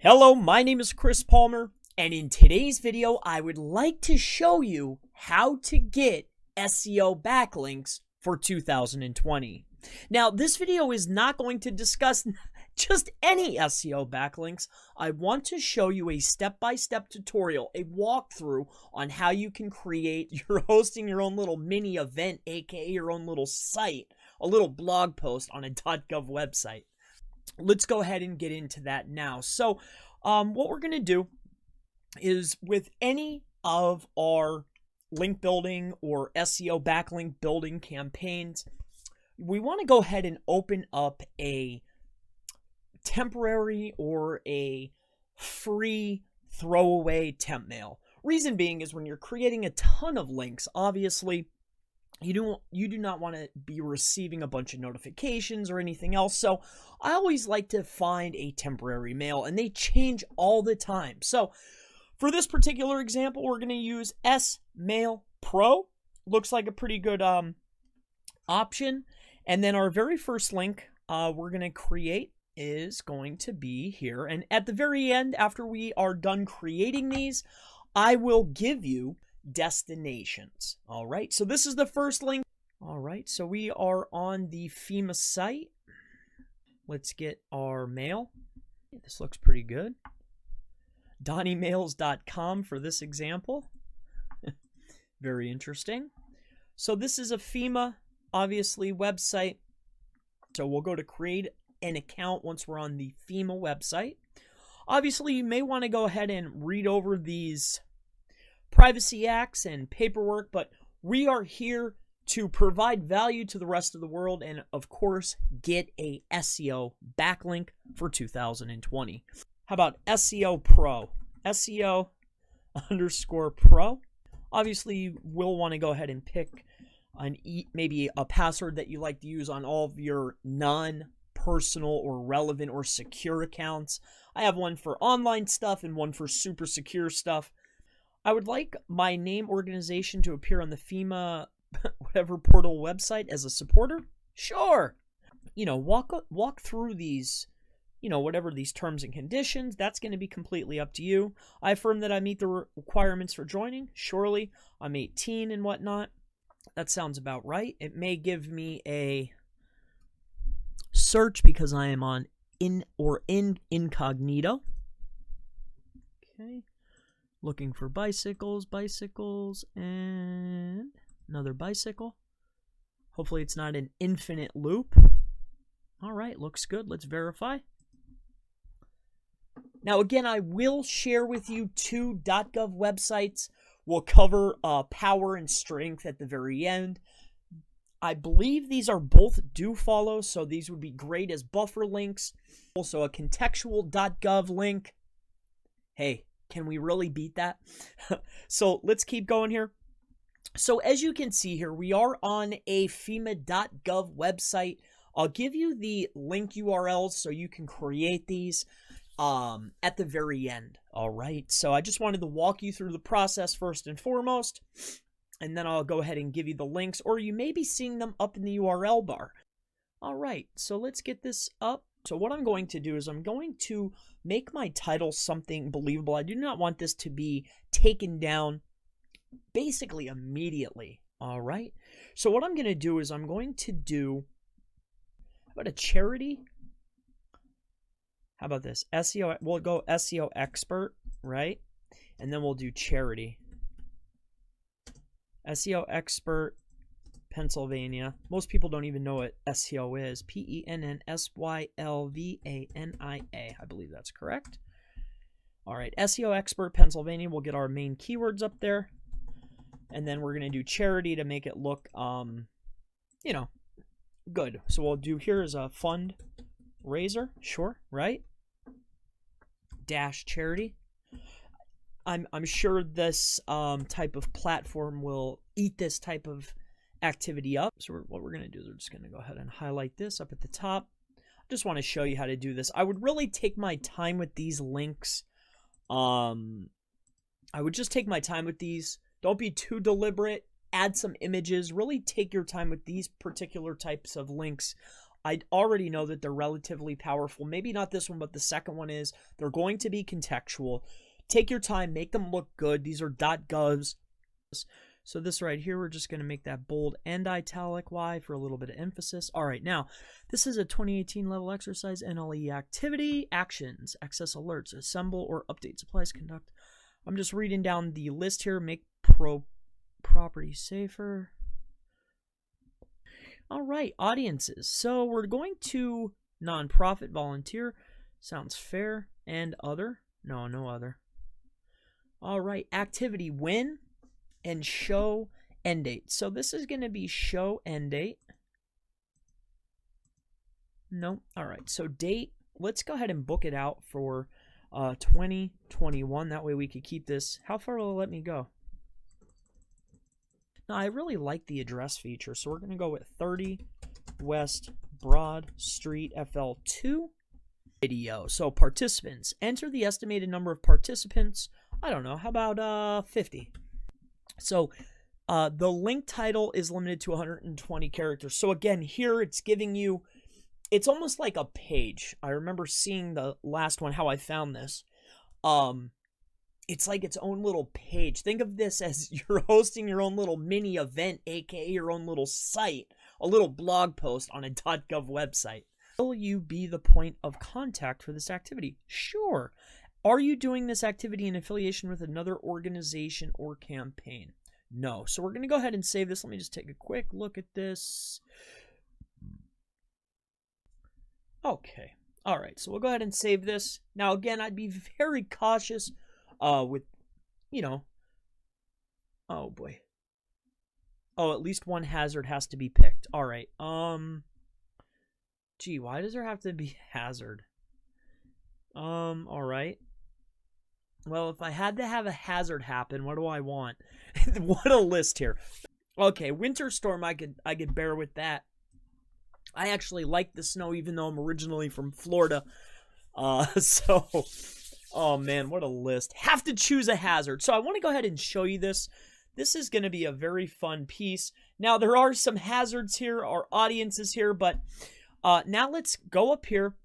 Hello, my name is Chris Palmer, and in today's video, I would like to show you how to get SEO backlinks for 2020. Now, this video is not going to discuss just any SEO backlinks. I want to show you a step-by-step tutorial, a walkthrough on how you can create, you're hosting your own little mini event, aka your own little site, a little blog post on a .gov website. Let's go ahead and get into that now. So what we're going to do is with any of our link building or SEO backlink building campaigns, we want to go ahead and open up a temporary or a free throwaway temp mail. Reason being is when you're creating a ton of links, obviously, you do not want to be receiving a bunch of notifications or anything else. So I always like to find a temporary mail, and they change all the time. So for this particular example, we're going to use SEO Pro. Looks like a pretty good option. And then our very first link we're going to create is going to be here. And at the very end, after we are done creating these, I will give you destinations. All right, so this is the first link. All right, so we are on the FEMA site. Let's get our mail. This looks pretty good. DonnieMails.com for this example. Very interesting. So this is a FEMA, obviously, website. So we'll go to create an account once we're on the FEMA website. Obviously, you may want to go ahead and read over these privacy acts and paperwork, but we are here to provide value to the rest of the world and, of course, get a SEO backlink for 2020. How about SEO Pro? SEO_Pro. Obviously, you will want to go ahead and pick maybe a password that you like to use on all of your non-personal or relevant or secure accounts. I have one for online stuff and one for super secure stuff. I would like my name organization to appear on the FEMA whatever portal website as a supporter. Sure. Walk through these, whatever these terms and conditions. That's going to be completely up to you. I affirm that I meet the requirements for joining. Surely. I'm 18 and whatnot. That sounds about right. It may give me a search because I am on incognito. Okay. Looking for bicycles, and another bicycle. Hopefully it's not an infinite loop. All right, looks good. Let's verify. Now, again, I will share with you two .gov websites. We'll cover power and strength at the very end. I believe these are both do follow, so these would be great as buffer links. Also, a contextual .gov link. Hey, can we really beat that? So let's keep going here. So as you can see here, we are on a FEMA.gov website. I'll give you the link URLs so you can create these at the very end. All right. So I just wanted to walk you through the process first and foremost, and then I'll go ahead and give you the links, or you may be seeing them up in the URL bar. All right. So let's get this up. So what I'm going to do is I'm going to make my title something believable. I do not want this to be taken down basically immediately. All right. So what I'm going to do is I'm going to do, how about a charity? How about this? SEO, we'll go SEO expert, right? And then we'll do charity. SEO expert, Pennsylvania. Most people don't even know what SEO is. PENNSYLVANIA. I believe that's correct. All right, SEO expert, Pennsylvania. We'll get our main keywords up there. And then we're going to do charity to make it look, good. So what we'll do here is a fundraiser. Sure, right? Dash charity. I'm sure this type of platform will eat this type of activity up. So what we're going to do is we're just going to go ahead and highlight this up at the top. I just want to show you how to do this. I would really take my time with these links. I would just take my time with these. Don't be too deliberate. Add some images. Really take your time with these particular types of links. I already know that they're relatively powerful. Maybe not this one, but the second one is. They're going to be contextual. Take your time, make them look good. These are .govs. So this right here, we're just going to make that bold and italic Y for a little bit of emphasis. All right, now, this is a 2018 level exercise, NLE activity, actions, access alerts, assemble or update supplies, conduct. I'm just reading down the list here, make property safer. All right, audiences. So we're going to nonprofit, volunteer, sounds fair, and other. No, no other. All right, activity, when, and show end date. So this is going to be show end date. No. All right. So date, let's go ahead and book it out for 2021. That way we could keep this. How far will it let me go? Now, I really like the address feature. So we're going to go with 30 West Broad Street, FL2. Video. So participants. Enter the estimated number of participants. I don't know. How about 50? So the link title is limited to 120 characters. So again, here it's giving you, it's almost like a page. I remember seeing the last one, how I found this. It's like its own little page. Think of this as you're hosting your own little mini event, aka your own little site, a little blog post on a .gov website. Will you be the point of contact for this activity? Sure. Are you doing this activity in affiliation with another organization or campaign? No. So we're going to go ahead and save this. Let me just take a quick look at this. Okay. All right. So we'll go ahead and save this. Now, again, I'd be very cautious with, you know, oh boy. Oh, at least one hazard has to be picked. All right. Gee, why does there have to be hazard? All right. Well, if I had to have a hazard happen, what do I want? What a list here. Okay, winter storm, I could bear with that. I actually like the snow, even though I'm originally from Florida. So, oh man, what a list. Have to choose a hazard. So I want to go ahead and show you this. This is going to be a very fun piece. Now, there are some hazards here, our audiences here, but now let's go up here.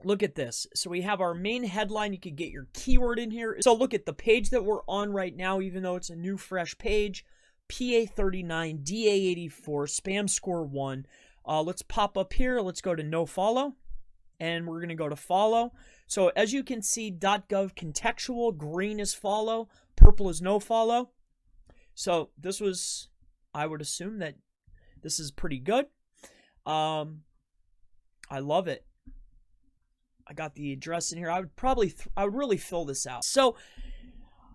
Look at this. So we have our main headline. You could get your keyword in here. So look at the page that we're on right now, even though it's a new, fresh page. PA39, DA84, spam score 1. Let's pop up here. Let's go to no follow. And we're going to go to follow. So as you can see, .gov contextual, green is follow, purple is no follow. So this was, I would assume that this is pretty good. I love it. I got the address in here. I would really fill this out. So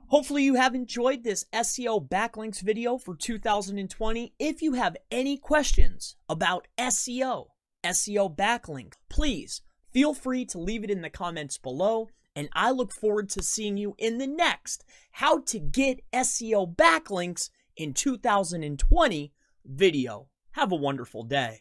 hopefully you have enjoyed this SEO backlinks video for 2020. If you have any questions about SEO backlink, please feel free to leave it in the comments below. And I look forward to seeing you in the next How to Get SEO Backlinks in 2020 video. Have a wonderful day.